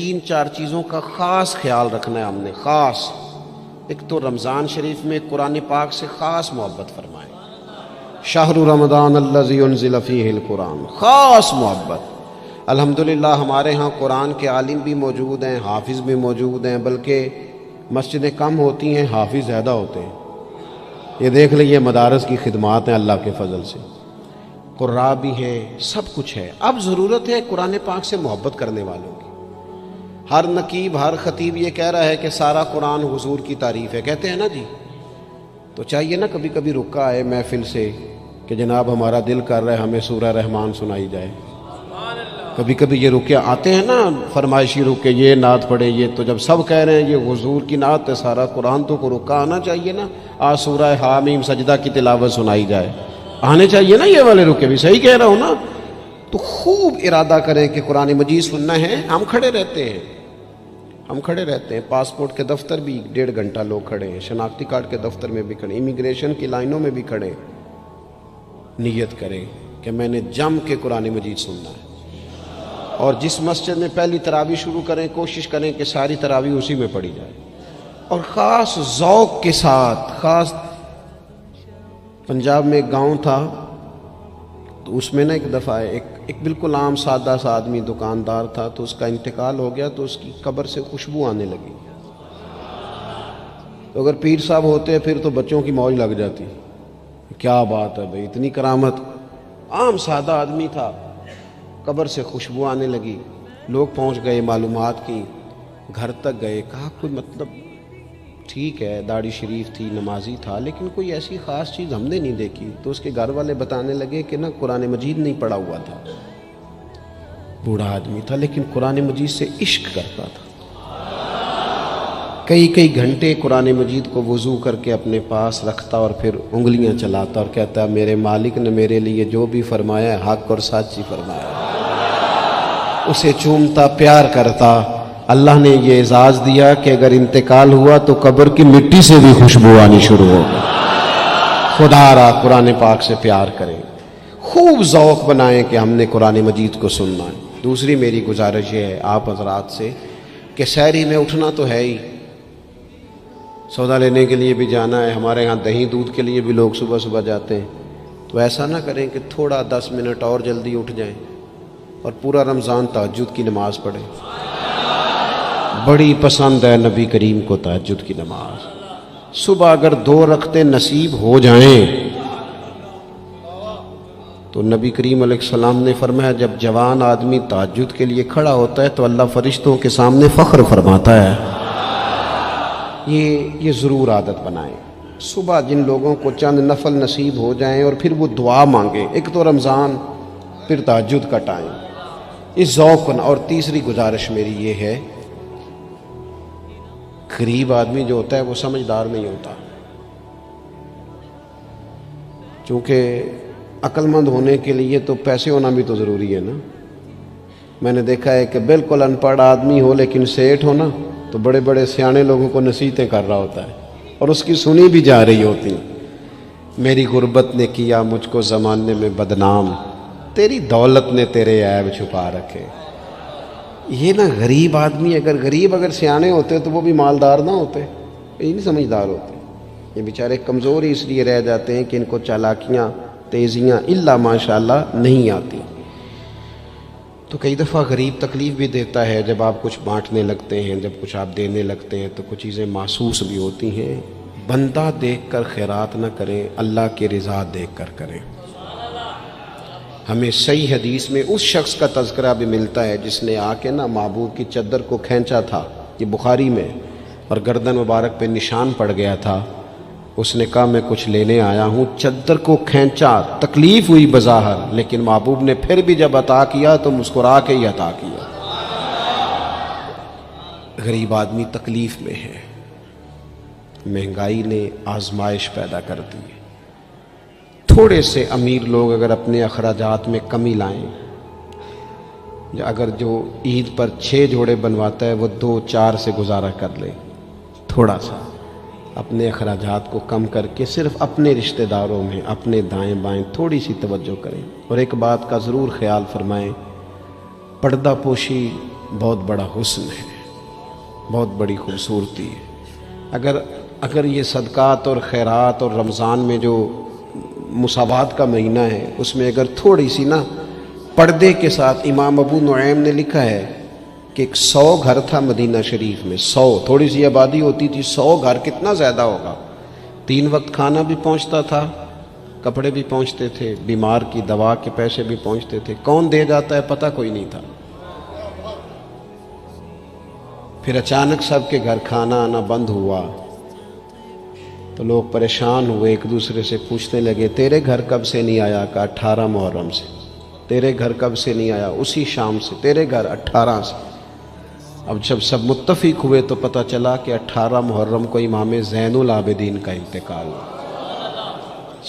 تین چار چیزوں کا خاص خیال رکھنا ہے ہم نے، خاص۔ ایک تو رمضان شریف میں قرآن پاک سے خاص محبت فرمائیں، شہر رمضان الذی انزل فیہ القرآن، خاص محبت۔ الحمدللہ ہمارے ہاں قرآن کے عالم بھی موجود ہیں، حافظ بھی موجود ہیں، بلکہ مسجدیں کم ہوتی ہیں، حافظ زیادہ ہوتے ہیں۔ یہ دیکھ لئے مدارس کی خدمات ہیں اللہ کے فضل سے، قراء بھی ہیں، سب کچھ ہے۔ اب ضرورت ہے قرآن پاک سے محبت کرنے والوں کی۔ ہر نقیب، ہر خطیب یہ کہہ رہا ہے کہ سارا قرآن حضور کی تعریف ہے، کہتے ہیں نا جی، تو چاہیے نا کبھی کبھی رکا آئے محفل سے کہ جناب ہمارا دل کر رہا ہے ہمیں سورہ رحمان سنائی جائے۔ کبھی کبھی یہ رکے آتے ہیں نا فرمائشی رکے، یہ نعت پڑھے، یہ تو جب سب کہہ رہے ہیں یہ حضور کی نعت ہے سارا قرآن، تو کو رکا آنا چاہیے نا، آج سورہ حامیم سجدہ کی تلاوت سنائی جائے، آنے چاہیے نا یہ والے رکے بھی، صحیح کہہ رہا ہوں نا؟ تو خوب ارادہ کریں کہ قرآن مجید سننا ہے۔ ہم کھڑے رہتے ہیں، پاسپورٹ کے دفتر بھی 1.5 گھنٹہ لوگ کھڑے ہیں، شناختی کارڈ کے دفتر میں بھی کھڑے، امیگریشن کی لائنوں میں بھی کھڑے۔ نیت کریں کہ میں نے جم کے قرآن مجید سننا ہے، اور جس مسجد میں پہلی تراویح شروع کریں کوشش کریں کہ ساری تراویح اسی میں پڑھی جائے، اور خاص ذوق کے ساتھ۔ خاص پنجاب میں ایک گاؤں تھا، تو اس میں نا ایک دفعہ ایک بالکل عام سادہ سا آدمی دکاندار تھا، تو اس کا انتقال ہو گیا، تو اس کی قبر سے خوشبو آنے لگی۔ تو اگر پیر صاحب ہوتے پھر تو بچوں کی موج لگ جاتی، کیا بات ہے بھئی، اتنی کرامت۔ عام سادہ آدمی تھا، قبر سے خوشبو آنے لگی، لوگ پہنچ گئے، معلومات کی، گھر تک گئے، کہا کوئی مطلب ٹھیک ہے داڑھی شریف تھی، نمازی تھا، لیکن کوئی ایسی خاص چیز ہم نے نہیں دیکھی۔ تو اس کے گھر والے بتانے لگے کہ نا قرآن مجید نہیں پڑھا ہوا تھا، بوڑھا آدمی تھا لیکن قرآن مجید سے عشق کرتا تھا، کئی گھنٹے قرآن مجید کو وضو کر کے اپنے پاس رکھتا اور پھر انگلیاں چلاتا اور کہتا میرے مالک نے میرے لیے جو بھی فرمایا ہے حق اور سچ ہی فرمایا ہے۔ اسے چومتا، پیار کرتا۔ اللہ نے یہ اعزاز دیا کہ اگر انتقال ہوا تو قبر کی مٹی سے بھی خوشبو آنی شروع ہوگی۔ خدا را قرآن پاک سے پیار کریں، خوب ذوق بنائیں کہ ہم نے قرآن مجید کو سننا ہے۔ دوسری میری گزارش یہ ہے آپ حضرات سے کہ سحری میں اٹھنا تو ہے ہی، سودا لینے کے لیے بھی جانا ہے، ہمارے ہاں دہی دودھ کے لیے بھی لوگ صبح صبح جاتے ہیں، تو ایسا نہ کریں کہ تھوڑا 10 منٹ اور جلدی اٹھ جائیں اور پورا رمضان تہجد کی نماز پڑھیں۔ بڑی پسند ہے نبی کریم کو تہجد کی نماز۔ صبح اگر 2 رکعتیں نصیب ہو جائیں تو نبی کریم علیہ السلام نے فرمایا جب جوان آدمی تہجد کے لیے کھڑا ہوتا ہے تو اللہ فرشتوں کے سامنے فخر فرماتا ہے۔ یہ ضرور عادت بنائیں، صبح جن لوگوں کو چند نفل نصیب ہو جائیں اور پھر وہ دعا مانگیں، ایک تو رمضان پھر تہجد کا ٹائم، اس ذوق۔ اور تیسری گزارش میری یہ ہے، غریب آدمی جو ہوتا ہے وہ سمجھدار نہیں ہوتا، چونکہ عقل مند ہونے کے لیے تو پیسے ہونا بھی تو ضروری ہے نا۔ میں نے دیکھا ہے کہ بالکل ان پڑھ آدمی ہو لیکن سیٹھ ہو نا تو بڑے بڑے سیانے لوگوں کو نصیحتیں کر رہا ہوتا ہے اور اس کی سنی بھی جا رہی ہوتی۔ میری غربت نے کیا مجھ کو زمانے میں بدنام، تیری دولت نے تیرے عیب چھپا رکھے۔ یہ نا غریب آدمی، اگر سیانے ہوتے تو وہ بھی مالدار نہ ہوتے، یہ نہیں سمجھدار ہوتے، یہ بیچارے کمزور ہی اس لیے رہ جاتے ہیں کہ ان کو چالاکیاں، تیزیاں الا ماشاءاللہ نہیں آتی۔ تو کئی دفعہ غریب تکلیف بھی دیتا ہے، جب آپ کچھ بانٹنے لگتے ہیں، جب کچھ آپ دینے لگتے ہیں تو کچھ چیزیں محسوس بھی ہوتی ہیں۔ بندہ دیکھ کر خیرات نہ کریں، اللہ کی رضا دیکھ کر کریں۔ ہمیں صحیح حدیث میں اس شخص کا تذکرہ بھی ملتا ہے جس نے آ کے نا محبوب کی چادر کو کھینچا تھا، یہ بخاری میں، اور گردن مبارک پہ نشان پڑ گیا تھا۔ اس نے کہا میں کچھ لینے آیا ہوں، چادر کو کھینچا، تکلیف ہوئی بظاہر، لیکن محبوب نے پھر بھی جب عطا کیا تو مسکرا کے ہی عطا کیا۔ غریب آدمی تکلیف میں ہے، مہنگائی نے آزمائش پیدا کر دی۔ تھوڑے سے امیر لوگ اگر اپنے اخراجات میں کمی لائیں، اگر جو عید پر 6 جوڑے بنواتا ہے وہ 2-4 سے گزارا کر لے، تھوڑا سا اپنے اخراجات کو کم کر کے صرف اپنے رشتہ داروں میں، اپنے دائیں بائیں تھوڑی سی توجہ کریں۔ اور ایک بات کا ضرور خیال فرمائیں، پردہ پوشی بہت بڑا حسن ہے، بہت بڑی خوبصورتی ہے۔ اگر یہ صدقات اور خیرات اور رمضان میں جو مساوات کا مہینہ ہے، اس میں اگر تھوڑی سی نا پردے کے ساتھ، امام ابو نعیم نے لکھا ہے کہ ایک 100 گھر تھا مدینہ شریف میں، 100 تھوڑی سی آبادی ہوتی تھی، 100 گھر کتنا زیادہ ہوگا، 3 وقت کھانا بھی پہنچتا تھا، کپڑے بھی پہنچتے تھے، بیمار کی دوا کے پیسے بھی پہنچتے تھے، کون دے جاتا ہے پتہ کوئی نہیں تھا۔ پھر اچانک سب کے گھر کھانا آنا بند ہوا تو لوگ پریشان ہوئے، ایک دوسرے سے پوچھنے لگے تیرے گھر کب سے نہیں آیا؟ کہ 18 محرم سے۔ تیرے گھر کب سے نہیں آیا؟ اسی شام سے۔ تیرے گھر 18 سے۔ اب جب سب متفق ہوئے تو پتہ چلا کہ 18 محرم کو امام زین العابدین کا انتقال ہوا۔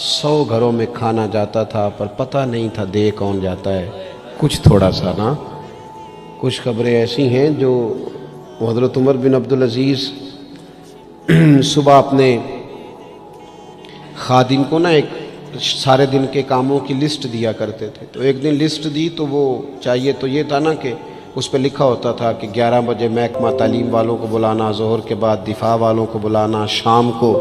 100 گھروں میں کھانا جاتا تھا پر پتہ نہیں تھا دے کون جاتا ہے۔ کچھ تھوڑا سا نا، کچھ خبریں ایسی ہیں جو حضرت عمر بن عبدالعزیز صبح اپنے خادم کو نا ایک سارے دن کے کاموں کی لسٹ دیا کرتے تھے، تو ایک دن لسٹ دی تو وہ چاہیے تو یہ تھا نا کہ اس پہ لکھا ہوتا تھا کہ 11 بجے محکمہ تعلیم والوں کو بلانا، ظہر کے بعد دفاع والوں کو بلانا، شام کو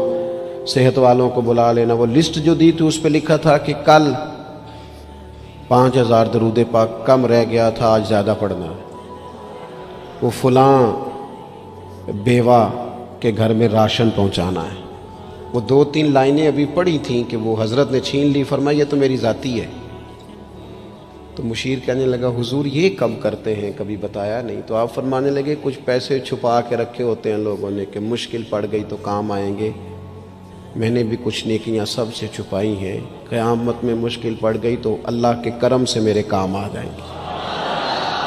صحت والوں کو بلا لینا۔ وہ لسٹ جو دی تھی اس پہ لکھا تھا کہ کل 5000 درود پاک کم رہ گیا تھا، آج زیادہ پڑھنا ہے۔ وہ فلاں بیوہ کے گھر میں راشن پہنچانا ہے۔ وہ 2-3 لائنیں ابھی پڑھی تھیں کہ وہ حضرت نے چھین لی، فرمایا یہ تو میری ذاتی ہے۔ تو مشیر کہنے لگا حضور یہ کب کرتے ہیں، کبھی بتایا نہیں۔ تو آپ فرمانے لگے کچھ پیسے چھپا کے رکھے ہوتے ہیں لوگوں نے کہ مشکل پڑ گئی تو کام آئیں گے۔ میں نے بھی کچھ نیکیاں سب سے چھپائی ہیں، قیامت میں مشکل پڑ گئی تو اللہ کے کرم سے میرے کام آ جائیں گے۔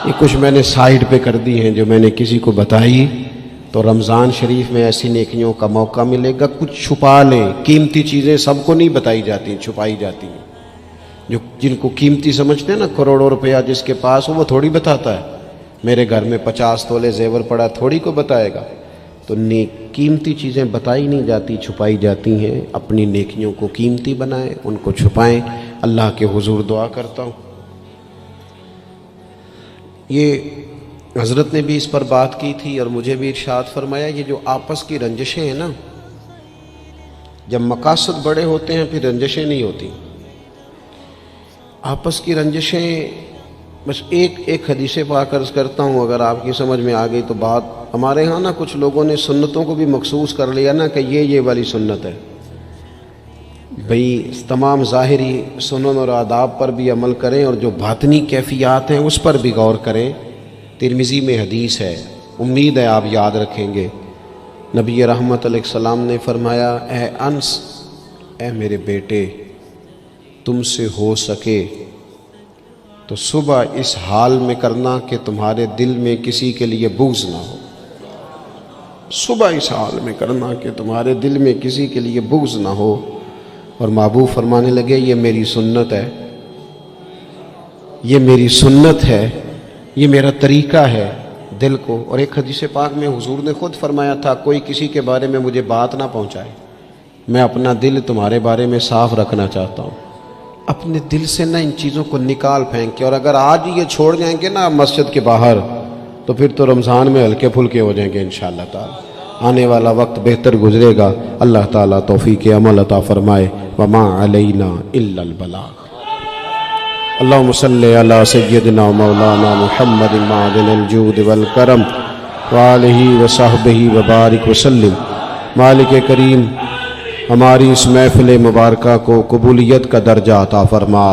یہ کچھ میں نے سائیڈ پہ کر دی ہیں جو میں نے کسی کو بتائی، تو رمضان شریف میں ایسی نیکیوں کا موقع ملے گا۔ کچھ چھپا لیں، قیمتی چیزیں سب کو نہیں بتائی جاتی، چھپائی جاتی ہیں۔ جو جن کو قیمتی سمجھتے ہیں نا، کروڑوں روپیہ جس کے پاس ہو وہ تھوڑی بتاتا ہے میرے گھر میں 50 تولے زیور پڑا، تھوڑی کو بتائے گا۔ تو قیمتی چیزیں بتائی نہیں جاتی، چھپائی جاتی ہیں۔ اپنی نیکیوں کو قیمتی بنائیں، ان کو چھپائیں۔ اللہ کے حضور دعا کرتا ہوں، یہ حضرت نے بھی اس پر بات کی تھی اور مجھے بھی ارشاد فرمایا، یہ جو آپس کی رنجشیں ہیں نا، جب مقاصد بڑے ہوتے ہیں پھر رنجشیں نہیں ہوتی۔ آپس کی رنجشیں، بس ایک حدیث پاک عرض کرتا ہوں، اگر آپ کی سمجھ میں آ گئی تو بات۔ ہمارے ہاں نا کچھ لوگوں نے سنتوں کو بھی مخصوص کر لیا نا کہ یہ والی سنت ہے۔ بھئی تمام ظاہری سنن اور آداب پر بھی عمل کریں اور جو باطنی کیفیات ہیں اس پر بھی غور کریں۔ ترمذی میں حدیث ہے، امید ہے آپ یاد رکھیں گے۔ نبی رحمت علیہ السلام نے فرمایا، اے انس، اے میرے بیٹے، تم سے ہو سکے تو صبح اس حال میں کرنا کہ تمہارے دل میں کسی کے لیے بغض نہ ہو۔ صبح اس حال میں کرنا کہ تمہارے دل میں کسی کے لیے بغض نہ ہو۔ اور محبوب فرمانے لگے، یہ میری سنت ہے، یہ میری سنت ہے، یہ میرا طریقہ ہے دل کو۔ اور ایک حدیث پاک میں حضور نے خود فرمایا تھا، کوئی کسی کے بارے میں مجھے بات نہ پہنچائے، میں اپنا دل تمہارے بارے میں صاف رکھنا چاہتا ہوں۔ اپنے دل سے نہ ان چیزوں کو نکال پھینک کے، اور اگر آج یہ چھوڑ جائیں گے نا مسجد کے باہر تو پھر تو رمضان میں ہلکے پھلکے ہو جائیں گے انشاءاللہ تعالی۔ آنے والا وقت بہتر گزرے گا۔ اللہ تعالیٰ توفیق عمل عطا فرمائے۔ وما علینا الا البلاغ۔ اللہم صلی علی سیدنا مولانا محمد معدن الجود والکرم وآلہ وصحبہ وبارک وسلم۔ مالک کریم ہماری اس محفل مبارکہ کو قبولیت کا درجہ عطا فرما۔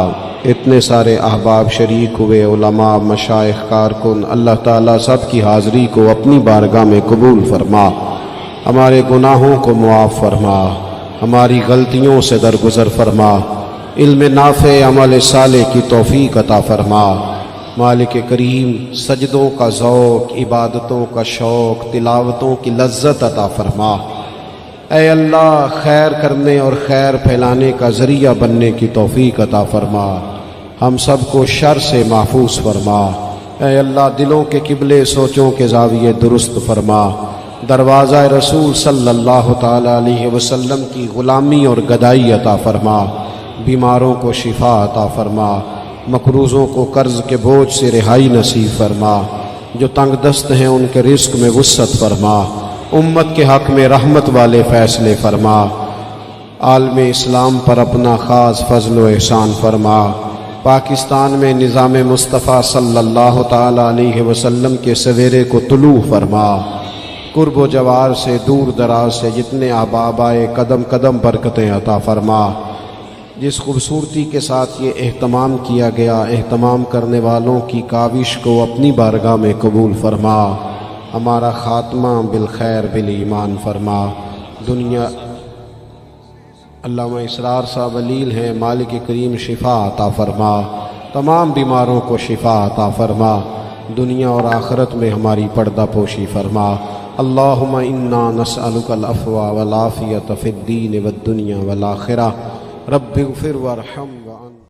اتنے سارے احباب شریک ہوئے، علماء، مشائخ، کارکن، اللہ تعالیٰ سب کی حاضری کو اپنی بارگاہ میں قبول فرما۔ ہمارے گناہوں کو معاف فرما، ہماری غلطیوں سے درگزر فرما، علم نافع، عمل صالح کی توفیق عطا فرما۔ مالک کریم سجدوں کا ذوق، عبادتوں کا شوق، تلاوتوں کی لذت عطا فرما۔ اے اللہ، خیر کرنے اور خیر پھیلانے کا ذریعہ بننے کی توفیق عطا فرما۔ ہم سب کو شر سے محفوظ فرما۔ اے اللہ، دلوں کے قبلے، سوچوں کے زاویے درست فرما۔ دروازہ رسول صلی اللہ تعالی علیہ وسلم کی غلامی اور گدائی عطا فرما۔ بیماروں کو شفا عطا فرما، مقروضوں کو قرض کے بوجھ سے رہائی نصیب فرما۔ جو تنگ دست ہیں ان کے رزق میں وسعت فرما، امت کے حق میں رحمت والے فیصلے فرما، عالم اسلام پر اپنا خاص فضل و احسان فرما، پاکستان میں نظام مصطفیٰ صلی اللہ تعالی علیہ وسلم کے سویرے کو طلوع فرما، قرب و جوار سے دور دراز سے جتنے احباب آئے قدم قدم برکتیں عطا فرما، جس خوبصورتی کے ساتھ یہ اہتمام کیا گیا اہتمام کرنے والوں کی کاوش کو اپنی بارگاہ میں قبول فرما، ہمارا خاتمہ بالخیر بالایمان فرما۔ دنیا علامہ اسرار صاحب علیل ہیں، مالک کریم شفا عطا فرما، تمام بیماروں کو شفا عطا فرما، دنیا اور آخرت میں ہماری پردہ پوشی فرما۔ اللہم انا نسألک العفو والعافیۃ فی الدین والدنیا والآخرہ، رب اغفر وارحم۔